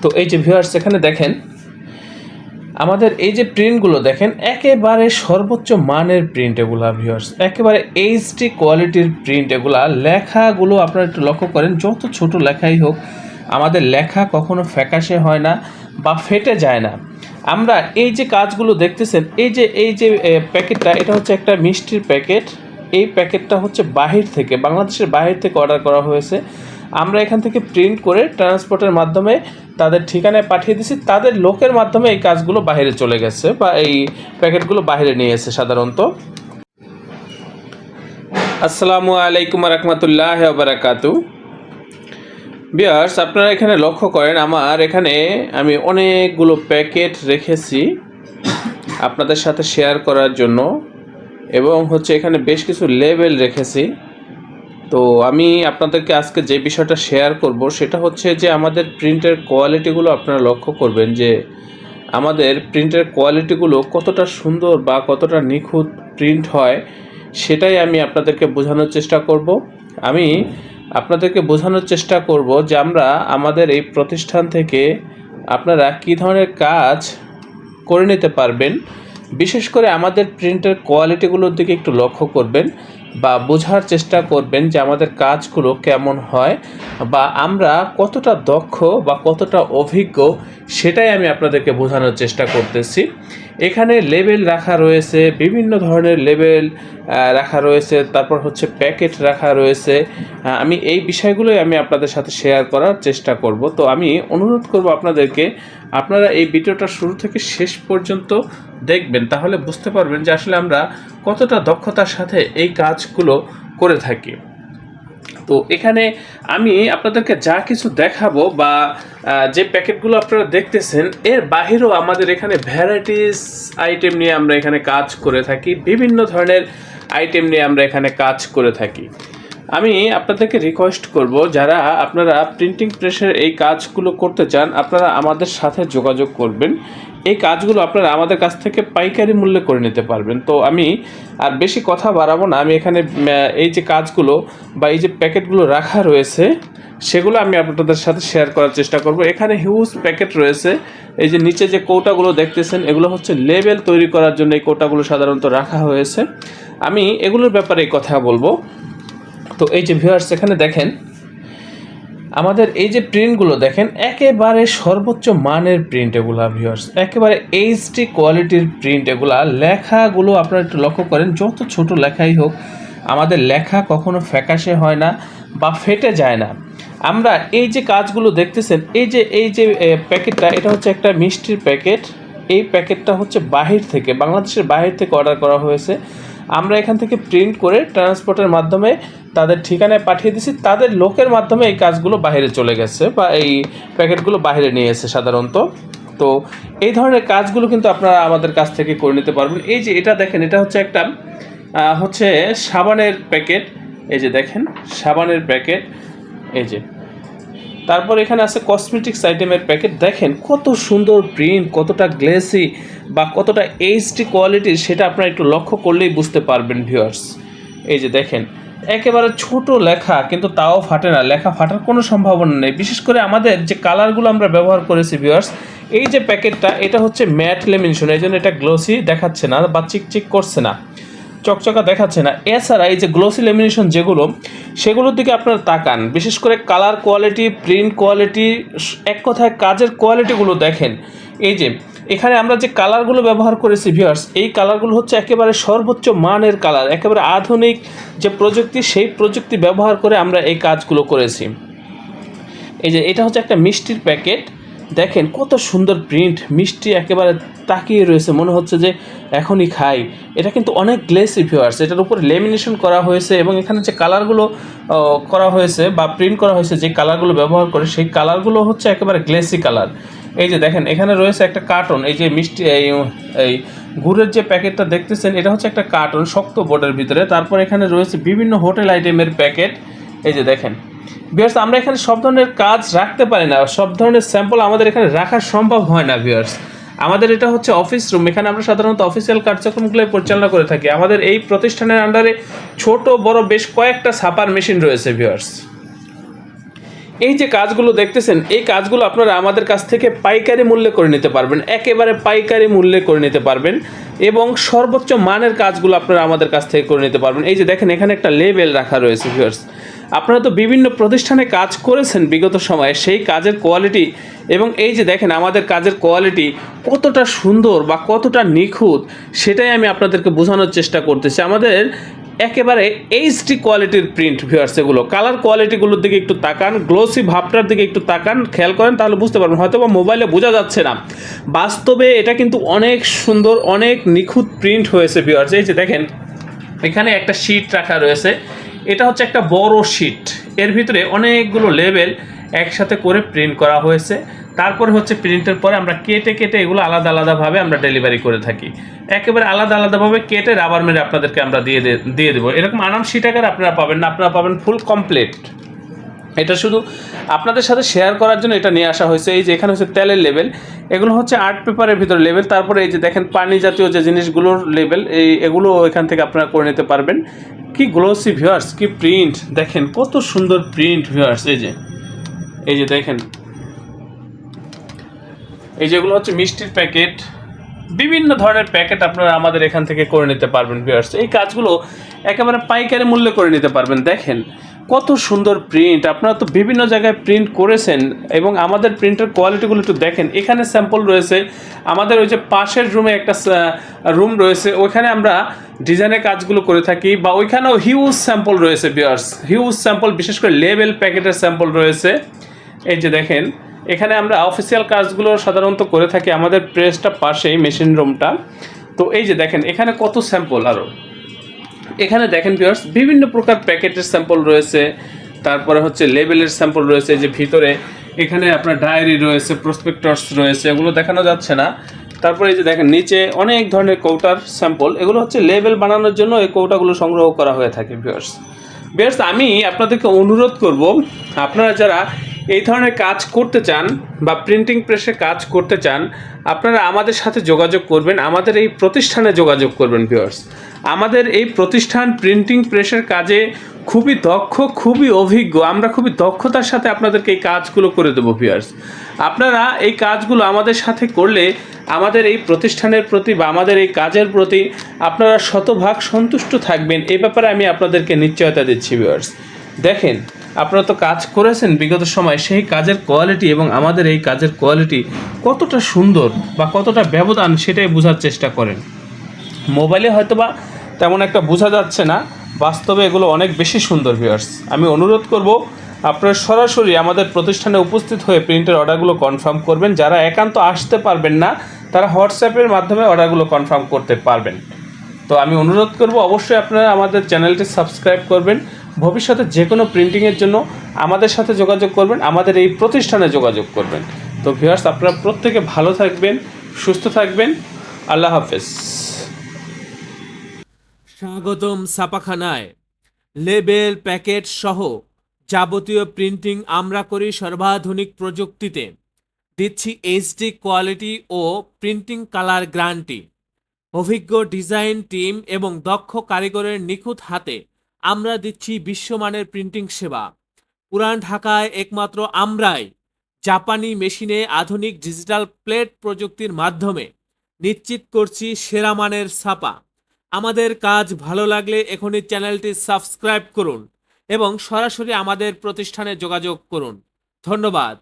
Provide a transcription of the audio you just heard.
তো এই যে ভিউয়ার্স এখানে দেখেন আমাদের এই যে প্রিন্টগুলো দেখেন একেবারে সর্বোচ্চ মানের প্রিন্ট এগুলা ভিউয়ার্স, একেবারে এইচডি কোয়ালিটির প্রিন্ট এগুলা। লেখাগুলো আপনারা একটু লক্ষ্য করেন, যত ছোট লেখাই হোক আমাদের লেখা কখনো ফ্যাকাশে হয় না বা ফেটে যায় না। আমরা এই যে কাজগুলো দেখতেছেন, এই যে প্যাকেটটা, এটা হচ্ছে একটা মিষ্টির প্যাকেট। এই প্যাকেটটা হচ্ছে বাহির থেকে, বাংলাদেশের বাহির থেকে অর্ডার করা হয়েছে। আমরা এখান থেকে প্রিন্ট করে ট্রান্সপোর্টের মাধ্যমে তাদের ঠিকানায় পাঠিয়ে দিছি, তাদের লোকের মাধ্যমে এই কাজগুলো বাইরে চলে গেছে বা এই প্যাকেটগুলো বাইরে নিয়ে এসে সাধারণত। আসসালামু আলাইকুম রহমতুল্লাহ বারাকাতু। ভিউয়ার্স আপনারা এখানে লক্ষ্য করেন, আমার এখানে আমি অনেকগুলো প্যাকেট রেখেছি আপনাদের সাথে শেয়ার করার জন্য, এবং হচ্ছে এখানে বেশ কিছু লেবেল রেখেছি। তো আমি আপনাদেরকে আজকে যে বিষয়টা শেয়ার করব সেটা হচ্ছে যে আমাদের প্রিন্টের কোয়ালিটিগুলো আপনারা লক্ষ্য করবেন, যে আমাদের প্রিন্টের কোয়ালিটিগুলো কতটা সুন্দর বা কতটা নিখুঁত প্রিন্ট হয়, সেটাই আমি আপনাদেরকে বোঝানোর চেষ্টা করব। আমি আপনাদেরকে বোঝানোর চেষ্টা করব যে আমরা আমাদের এই প্রতিষ্ঠান থেকে আপনারা কী ধরনের কাজ করে নিতে পারবেন। বিশেষ করে আমাদের প্রিন্টের কোয়ালিটিগুলোর দিকে একটু লক্ষ্য করবেন বা বোঝার চেষ্টা করবেন যে আমাদের কাজগুলো কেমন হয় বা আমরা কতটা দক্ষ বা কতটা অভিজ্ঞ, সেটাই আমি আপনাদেরকে বোঝানোর চেষ্টা করতেছি। এখানে লেবেল রাখা রয়েছে, বিভিন্ন ধরনের লেবেল রাখা রয়েছে, তারপর হচ্ছে প্যাকেট রাখা রয়েছে। আমি এই বিষয়গুলোই আমি আপনাদের সাথে শেয়ার করার চেষ্টা করব। তো আমি অনুরোধ করব আপনাদেরকে, আপনারা এই ভিডিওটা শুরু থেকে শেষ পর্যন্ত দেখবেন, তাহলে বুঝতে পারবেন যে আসলে আমরা কতটা দক্ষতার সাথে এই কাজগুলো করে থাকি। তো এখানে আমি আপনাদেরকে যা কিছু দেখাবো বা যে প্যাকেটগুলো আপনারা দেখতেছেন, এর বাহিরেও আমাদের এখানে ভ্যারাইটিস আইটেম নিয়ে আমরা এখানে কাজ করে থাকি, বিভিন্ন ধরনের আইটেম নিয়ে আমরা এখানে কাজ করে থাকি। আমি আপনাদেরকে রিকোয়েস্ট করব, যারা আপনারা প্রিন্টিং প্রেসের এই কাজগুলো করতে চান, আপনারা আমাদের সাথে যোগাযোগ করবেন। এই কাজগুলো আপনারা আমাদের কাছ থেকে পাইকারি মূল্যে করে নিতে পারবেন। তো আমি আর বেশি কথা বাড়াবো না, আমি এখানে এই যে কাজগুলো বা এই যে প্যাকেটগুলো রাখা রয়েছে সেগুলো আমি আপনাদের সাথে শেয়ার করার চেষ্টা করব। এখানে হিউজ প্যাকেট রয়েছে। এই যে নিচে যে কৌটাগুলো দেখতেছেন, এগুলো হচ্ছে লেবেল তৈরি করার জন্য এই কৌটাগুলো সাধারণত রাখা হয়েছে। আমি এগুলোর ব্যাপারে কথা বলবো। তো এই যে ভিউয়ার্স এখানে দেখেন আমাদের এই যে প্রিন্টগুলো দেখেন একেবারে সর্বোচ্চ মানের প্রিন্ট এগুলা ভিউয়ার্স, একেবারে এইচডি কোয়ালিটির প্রিন্ট এগুলা। লেখাগুলো আপনারা একটু লক্ষ্য করেন, যত ছোট লেখাই হোক আমাদের লেখা কখনো ফ্যাকাশে হয় না বা ফেটে যায় না। আমরা এই যে কাজগুলো দেখতেছেন, এই যে প্যাকেটটা, এটা হচ্ছে একটা মিষ্টির প্যাকেট। এই প্যাকেটটা হচ্ছে বাহির থেকে, বাংলাদেশের বাহির থেকে অর্ডার করা হয়েছে। আমরা এখান থেকে প্রিন্ট করে ট্রান্সপোর্টের মাধ্যমে তাদের ঠিকানায় পাঠিয়ে দিছি, তাদের লোকের মাধ্যমে এই কাজগুলো বাইরে চলে গেছে বা এই প্যাকেটগুলো বাইরে নিয়ে এসে সাধারণত। তো এই ধরনের কাজগুলো কিন্তু আপনারা আমাদের কাছ থেকে করে নিতে পারবেন। এই যে এটা দেখেন, এটা হচ্ছে একটা হচ্ছে সাবানের প্যাকেট। এই যে দেখেন সাবানের প্যাকেট, এই যে। তারপর এখানে আছে কসমেটিক্স আইটেমের প্যাকেট। দেখেন কত সুন্দর প্রিন্ট, কতটা গ্লেসি বা কতটা এইচডি কোয়ালিটির, সেটা আপনারা একটু লক্ষ্য করলেই বুঝতে পারবেন ভিউয়ার্স। এই যে দেখেন একেবারে ছোট লেখা, কিন্তু তাও ফাটে না, লেখা ফাটার কোনো সম্ভাবনা নেই। বিশেষ করে আমাদের যে কালারগুলো আমরা ব্যবহার করেছি ভিউয়ার্স, এই যে প্যাকেটটা, এটা হচ্ছে ম্যাট লেমিনেশন, এই জন্য এটা গ্লোসি দেখাচ্ছে না বা চিকচিক করছে না, চকচকা দেখাচ্ছে না। এছাড়া এই যে গ্লোসি লেমিনেশন যেগুলো, সেগুলোর দিকে আপনারা তাকান, বিশেষ করে কালার কোয়ালিটি, প্রিন্ট কোয়ালিটি, এক কথায় কাজের কোয়ালিটিগুলো দেখেন। এই যে এখানে আমরা যে কালারগুলো ব্যবহার করেছি ভিউয়ার্স, এই কালারগুলো হচ্ছে একেবারে সর্বোচ্চ মানের কালার, একেবারে আধুনিক যে প্রযুক্তি, সেই প্রযুক্তি ব্যবহার করে আমরা এই কাজগুলো করেছি। এই যে এটা হচ্ছে একটা মিষ্টির প্যাকেট। দেখেন কত সুন্দর প্রিন্ট, মিষ্টি একেবারে তাকিয়ে রয়েছে, মনে হচ্ছে যে এখনই খাই। এটা কিন্তু অনেক গ্লেসি ভিউয়ার্স, এটার উপর লেমিনেশন করা হয়েছে এবং এখানে যে কালারগুলো করা হয়েছে বা প্রিন্ট করা হয়েছে, যে কালারগুলো ব্যবহার করে, সেই কালারগুলো হচ্ছে একেবারে গ্লেসি কালার। এই যে দেখেন এখানে রয়েছে একটা কার্টন, এই যে মিষ্টি এই গুড়ের যে প্যাকেটটা দেখতেছেন, এটা হচ্ছে একটা কার্টন শক্ত বোর্ডের ভিতরে। তারপর এখানে রয়েছে বিভিন্ন হোটেল আইটেমের প্যাকেট। এই যে দেখেন ভিউয়ার্স, আমরা এখানে সব ধরনের কাজ রাখতে পারি না, সব ধরনের স্যাম্পল আমাদের এখানে রাখা সম্ভব হয় না ভিউয়ার্স। আমাদের এটা হচ্ছে অফিস রুম, এখানে আমরা সাধারণত অফিসিয়াল কার্যক্রমগুলো পরিচালনা করে থাকি। আমাদের এই প্রতিষ্ঠানের আন্ডারে ছোট বড় বেশ কয়েকটা ছাপার মেশিন রয়েছে ভিউয়ার্স। এই যে কাজগুলো দেখতেছেন, এই কাজগুলো আপনারা আমাদের কাছ থেকে পাইকারি মূল্যে করে নিতে পারবেন, একেবারে পাইকারি মূল্যে করে নিতে পারবেন এবং সর্বোচ্চ মানের কাজগুলো আপনারা আমাদের কাছ থেকে করে নিতে পারবেন। এই যে দেখেন এখানে একটা লেবেল রাখা রয়েছে ভিউয়ার্স। আপনারা তো বিভিন্ন প্রতিষ্ঠানে কাজ করেছেন বিগত সময়ে, সেই কাজের কোয়ালিটি এবং এই যে দেখেন আমাদের কাজের কোয়ালিটি কতটা সুন্দর বা কতটা নিখুঁত, সেটাই আমি আপনাদেরকে বোঝানোর চেষ্টা করতেছি। আমাদের একেবারে এইচডি কোয়ালিটির প্রিন্ট ভিউয়ার্স। এগুলো কালার কোয়ালিটিগুলোর দিকে একটু তাকান, গ্লোসি ভাবটার দিকে একটু তাকান, খেয়াল করেন, তাহলে বুঝতে পারবেন। হয়তো বা মোবাইলে বোঝা যাচ্ছে না, বাস্তবে এটা কিন্তু অনেক সুন্দর, অনেক নিখুঁত প্রিন্ট হয়েছে ভিউয়ার্স। এই যে দেখেন এখানে একটা শীট রাখা রয়েছে, এটা হচ্ছে একটা বড় শীট, এর ভিতরে অনেকগুলো লেবেল একসাথে করে প্রিন্ট করা হয়েছে। তারপরে হচ্ছে প্রিন্টের পরে আমরা কেটে কেটে এগুলো আলাদা আলাদাভাবে আমরা ডেলিভারি করে থাকি, একেবারে আলাদা আলাদাভাবে কেটে রাবার মেরে আপনাদেরকে আমরা দিয়ে দেবো। এরকম আনাম শীট আকার আপনারা পাবেন না, আপনারা পাবেন ফুল কমপ্লিট। এটা শুধু আপনাদের সাথে শেয়ার করার জন্য এটা নিয়ে আসা হয়েছে। এই যে এখানে হচ্ছে তেলের লেবেল, এগুলো হচ্ছে আর্ট পেপারের ভিতরে লেবেল। তারপরে এই যে দেখেন পানি জাতীয় যে জিনিসগুলোর লেবেল, এগুলো এখান থেকে আপনারা করে নিতে পারবেন। কি গ্লোসি ভিউয়ার্স, কি প্রিন্ট দেখেন, কত সুন্দর প্রিন্ট ভিউয়ার্স। এই যে দেখেন, এই যেগুলো হচ্ছে মিষ্টির প্যাকেট, বিভিন্ন ধরনের প্যাকেট আপনারা আমাদের এখান থেকে করে নিতে পারবেন ভিউয়ার্স। এই কাজগুলো একেবারে পাইকারি মূল্যে করে নিতে পারবেন। দেখেন কত সুন্দর প্রিন্ট, আপনারা তো বিভিন্ন জায়গায় প্রিন্ট করেছেন এবং আমাদের প্রিন্টের কোয়ালিটিগুলো একটু দেখেন। এখানে স্যাম্পল রয়েছে, আমাদের ওই যে পাশের রুমে একটা রুম রয়েছে, ওইখানে আমরা ডিজাইনের কাজগুলো করে থাকি, বা ওইখানেও হিউজ স্যাম্পল রয়েছে ভিউয়ার্স, হিউজ স্যাম্পল, বিশেষ করে লেবেল প্যাকেটের স্যাম্পল রয়েছে। এই যে দেখেন এখানে আমরা অফিসিয়াল কাজগুলো সাধারণত করে থাকি আমাদের প্রেসটা পাশেই, মেশিন রুমটা। তো এই যে দেখেন এখানে কত স্যাম্পল, আরও এখানে দেখেন ভিউয়ার্স বিভিন্ন প্রকার প্যাকেটের স্যাম্পল রয়েছে, তারপরে হচ্ছে লেবেলের স্যাম্পল রয়েছে। যে ভিতরে এখানে আপনার ডায়েরি রয়েছে, প্রসপেক্টাস রয়েছে, এগুলো দেখানো যাচ্ছে না। তারপরে এই যে দেখেন নিচে অনেক ধরনের কৌটার স্যাম্পল, এগুলো হচ্ছে লেবেল বানানোর জন্য এই কৌটাগুলো সংগ্রহ করা হয়ে থাকে ভিউয়ার্স। আমি আপনাদেরকে অনুরোধ করব, আপনারা যারা এই ধরনের কাজ করতে চান বা প্রিন্টিং প্রেসে কাজ করতে চান, আপনারা আমাদের সাথে যোগাযোগ করবেন, আমাদের এই প্রতিষ্ঠানে যোগাযোগ করবেন ভিউয়ার্স। আমাদের এই প্রতিষ্ঠান প্রিন্টিং প্রেসের কাজে খুবই দক্ষ, খুবই অভিজ্ঞ, আমরা খুবই দক্ষতার সাথে আপনাদেরকে এই কাজগুলো করে দেবো ভিউয়ার্স। আপনারা এই কাজগুলো আমাদের সাথে করলে আমাদের এই প্রতিষ্ঠানের প্রতি বা আমাদের এই কাজের প্রতি আপনারা শতভাগ সন্তুষ্ট থাকবেন, এই ব্যাপারে আমি আপনাদেরকে নিশ্চয়তা দিচ্ছি ভিউয়ার্স। দেখেন আপনারা তো কাজ করেছেন বিগত সময়, সেই কাজের কোয়ালিটি এবং আমাদের এই কাজের কোয়ালিটি কতটা সুন্দর বা কতটা ব্যবধান, সেটাই বোঝার চেষ্টা করেন। মোবাইলে হয়তোবা তেমন একটা বোঝা যাচ্ছে না, বাস্তবে এগুলো অনেক বেশি সুন্দর ভিউয়ার্স। আমি অনুরোধ করব আপনারা সরাসরি আমাদের প্রতিষ্ঠানে উপস্থিত হয়ে প্রিন্টের অর্ডারগুলো কনফার্ম করবেন। যারা একান্ত আসতে পারবেন না, তারা হোয়াটসঅ্যাপের মাধ্যমে অর্ডারগুলো কনফার্ম করতে পারবেন। তো আমি অনুরোধ করব অবশ্যই আপনারা আমাদের চ্যানেলটি সাবস্ক্রাইব করবেন। ভবিষ্যতে যে কোনো প্রিন্টিংয়ের জন্য আমাদের সাথে যোগাযোগ করবেন, আমাদের এই প্রতিষ্ঠানে যোগাযোগ করবেন। তো ভিউয়ার্স আপনারা প্রত্যেকে ভালো থাকবেন, সুস্থ থাকবেন। আল্লাহ হাফেজ। স্বাগতম ছাপাখানায়। লেবেল, প্যাকেট সহ যাবতীয় প্রিন্টিং আমরা করি সর্বাধুনিক প্রযুক্তিতে। দিচ্ছি এইচডি কোয়ালিটি ও প্রিন্টিং কালার গ্যারান্টি। অভিজ্ঞ ডিজাইন টিম এবং দক্ষ কারিগরের নিখুঁত হাতে আমরা দিচ্ছি বিশ্বমানের প্রিন্টিং সেবা। পুরান ঢাকায় একমাত্র আমরাই জাপানি মেশিনে আধুনিক ডিজিটাল প্লেট প্রযুক্তির মাধ্যমে নিশ্চিত করছি সেরা মানের ছাপা। আমাদের কাজ ভালো লাগলে এখনই চ্যানেলটি সাবস্ক্রাইব করুন এবং সরাসরি আমাদের প্রতিষ্ঠানে যোগাযোগ করুন। ধন্যবাদ।